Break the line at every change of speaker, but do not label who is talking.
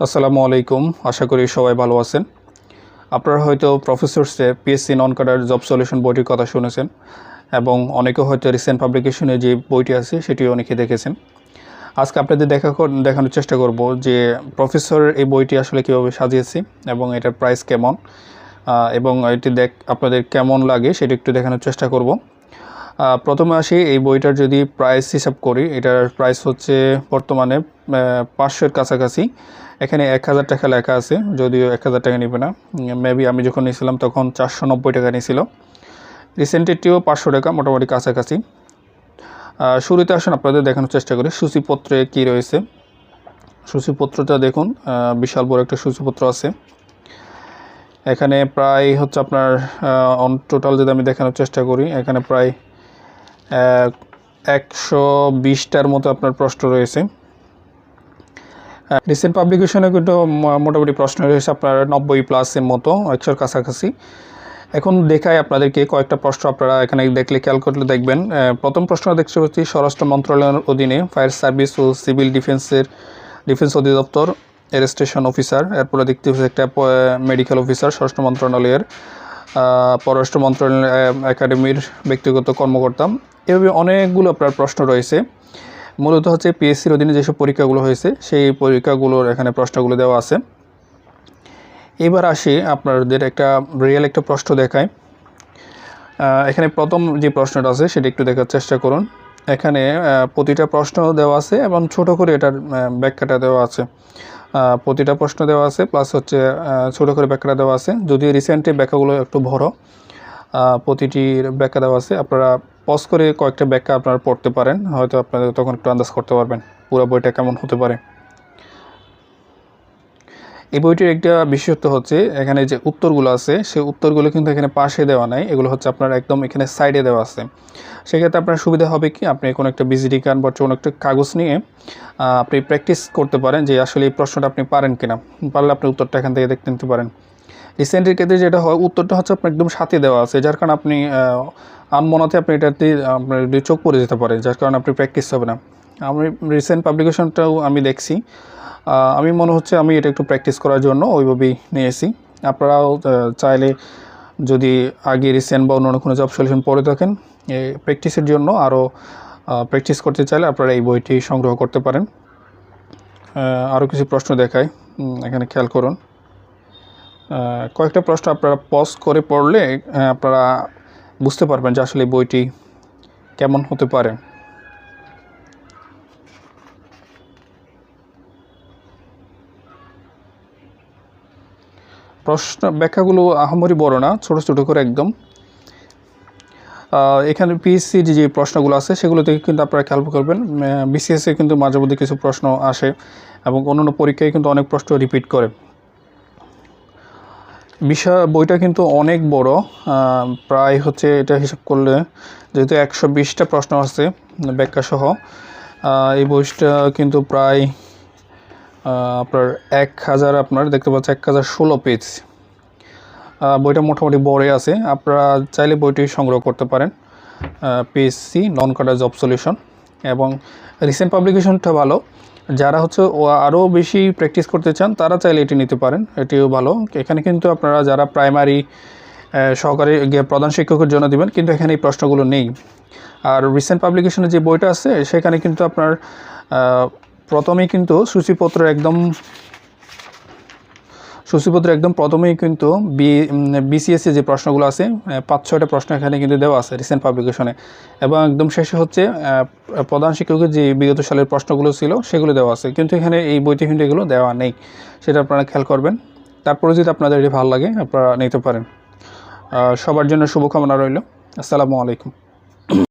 আসসালামু আলাইকুম। আশা করি সবাই ভালো আছেন। আপনারা হয়তো প্রফেসরসে PSC non cadre job solution বইটির কথা শুনেছেন এবং অনেকে হয়তো রিসেন্ট পাবলিকেশনে যে বইটি আছে সেটিও অনেকে দেখেছেন। আজকে আপনাদের দেখানোর চেষ্টা করব যে প্রফেসর এই বইটি আসলে কীভাবে সাজিয়েছি এবং এটার প্রাইস কেমন এবং এটি আপনাদের কেমন লাগে সেটা একটু দেখানোর চেষ্টা করব। প্রথমে আসি এই বইটার যদি প্রাইস হিসাব করি, এটার প্রাইস হচ্ছে বর্তমানে 500-এর কাছাকাছি। এখানে 1000 টাকা লেখা আছে, যদিও 1000 টাকা নেবে না। মেবি আমি যখন নিয়েছিলাম তখন 490 টাকা নিয়েছিল। রিসেন্টেরটিও 500 টাকা, মোটামুটি কাছাকাছি। শুরুতে আসুন আপনাদের দেখানোর চেষ্টা করি সূচিপত্রে কি রয়েছে। সূচিপত্রটা দেখুন, বিশাল বড় একটা সূচিপত্র আছে। এখানে প্রায় হচ্ছে আপনার অন টোটাল যদি আমি দেখানোর চেষ্টা করি, এখানে প্রায় 120টার মতো আপনার প্রশ্ন রয়েছে। রিসেন্ট পাবলিকেশনে কিন্তু মোটামুটি প্রশ্ন রয়েছে আপনার 90+এর মতো, 100-এর কাছাকাছি। এখন দেখাই আপনাদেরকে কয়েকটা প্রশ্ন, আপনারা এখানে দেখলে খেয়াল করলে দেখবেন। প্রথম প্রশ্ন দেখতে পাচ্ছি স্বরাষ্ট্র মন্ত্রণালয়ের অধীনে ফায়ার সার্ভিস ও সিভিল ডিফেন্স অধিদপ্তর স্টেশন অফিসার। এরপরে দেখতে পাচ্ছি একটা মেডিকেল অফিসার স্বরাষ্ট্র মন্ত্রণালয়ের, পররাষ্ট্র মন্ত্রণালয় একাডেমির ব্যক্তিগত কর্মকর্তা। এভাবে অনেকগুলো আপনার প্রশ্ন রয়েছে। মূলত হচ্ছে পিএসসির অধীনে যেসব পরীক্ষাগুলো হয়েছে সেই পরীক্ষাগুলোর এখানে প্রশ্নগুলো দেওয়া আছে। এবার আসি আপনাদের একটা প্রশ্ন দেখায়। এখানে প্রথম যে প্রশ্নটা আছে সেটা একটু দেখার চেষ্টা করুন। এখানে প্রতিটা প্রশ্ন দেওয়া আছে এবং ছোট করে এটার ব্যাখ্যাটা দেওয়া আছে। প্রতিটা প্রশ্ন দেওয়া আছে প্লাস হচ্ছে ছোট করে ব্যাখ্যাটা দেওয়া আছে। যদিও রিসেন্টলি ব্যাখ্যাগুলো একটু বড়, প্রতিটির ব্যাখ্যা দেওয়া আছে। আপনারা পজ করে কয়েকটা ব্যাখ্যা আপনারা পড়তে পারেন, হয়তো আপনাদের তখন একটু আন্দাজ করতে পারবেন পুরো বইটা কেমন হতে পারে। এই বইটির একটা বিশেষত্ব হচ্ছে এখানে যে উত্তরগুলো আছে সেই উত্তরগুলো কিন্তু এখানে পাশে দেওয়া নাই, এগুলো হচ্ছে আপনার একদম এখানে সাইডে দেওয়া আছে। সেক্ষেত্রে আপনার সুবিধা হবে কি, আপনি কোনো একটা ভিজিটিং কার্ড বা কোনো একটা কাগজ নিয়ে আপনি প্র্যাকটিস করতে পারেন যে আসলে এই প্রশ্নটা আপনি পারেন কিনা। পারলে আপনি উত্তরটা এখান থেকে দেখতে নিতে পারেন। রিসেন্টের ক্ষেত্রে যেটা হয়, উত্তরটা হচ্ছে আপনার একদম সাথে দেওয়া আছে, যার কারণে আপনি আনমনাতে আপনি এটাতে আপনার চোখ পড়ে যেতে পারে, যার কারণে আপনি প্র্যাকটিস হবে না। আমি রিসেন্ট পাবলিকেশনটাও আমি দেখছি, আমি মনে হচ্ছে আমি এটা একটু প্র্যাকটিস করার জন্য ওইভাবেই নিয়েছি। আপনারাও চাইলে যদি আগে রিসেন্ট বা অন্য কোনো জব সলিউশন পড়ে থাকেন, এই প্র্যাকটিসের জন্য আরও প্র্যাকটিস করতে চাইলে আপনারা এই বইটি সংগ্রহ করতে পারেন। আরও কিছু প্রশ্ন দেখায়, এখানে খেয়াল করুন। কয়েকটা প্রশ্ন আপনারা পজ করে পড়লে আপনারা বুঝতে পারবেন যে আসলে বইটি কেমন হতে পারে। প্রশ্ন ব্যাখ্যাগুলো আহামরি বড় না, ছোট ছোট করে একদম। এখানে পিএসসির যে প্রশ্নগুলো আছে সেগুলো থেকে কিন্তু আপনারা খেয়াল করবেন। বিসিএসে কিন্তু মাঝে মধ্যে কিছু প্রশ্ন আসে এবং অন্যান্য পরীক্ষায় কিন্তু অনেক প্রশ্ন রিপিট করে। বইটা কিন্তু অনেক বড়, প্রায় হচ্ছে এটা হিসাব করলে যেহেতু 120টা প্রশ্ন আছে ব্যাখ্যা সহ, এই বইটা কিন্তু প্রায় আপনার 1000, আপনার দেখতে পাচ্ছেন 1016 পেজ। বইটা মোটামুটি বড়ই আছে। আপনারা চাইলে বইটি সংগ্রহ করতে পারেন, PSC non cadre job solution. এবং রিসেন্ট পাবলিকেশনটা ভালো, যারা হচ্ছে আরও বেশি প্র্যাকটিস করতে চান তারা চাইলে এটি নিতে পারেন, এটিও ভালো। এখানে কিন্তু আপনারা যারা প্রাইমারি সহকারী প্রধান শিক্ষকের জন্য দেবেন, কিন্তু এখানে এই প্রশ্নগুলো নেই। আর রিসেন্ট পাবলিকেশনের যে বইটা আছে সেখানে কিন্তু আপনার প্রথমেই কিন্তু সূচিপত্র একদম প্রথমেই কিন্তু বিসিএসসি যে প্রশ্নগুলো আছে 5-6টা প্রশ্ন এখানে কিন্তু দেওয়া আছে রিসেন্ট পাবলিকেশনে, এবং একদম শেষে হচ্ছে প্রধান শিক্ষকের যে বিগত সালের প্রশ্নগুলো ছিল সেগুলো দেওয়া আছে, কিন্তু এখানে এই বইতে কিন্তু এগুলো দেওয়া নেই। সেটা আপনারা খেয়াল করবেন। তারপরে যদি আপনাদের এটি ভালো লাগে আপনারা নিতে পারেন। সবার জন্য শুভকামনা রইল। আসসালামু আলাইকুম।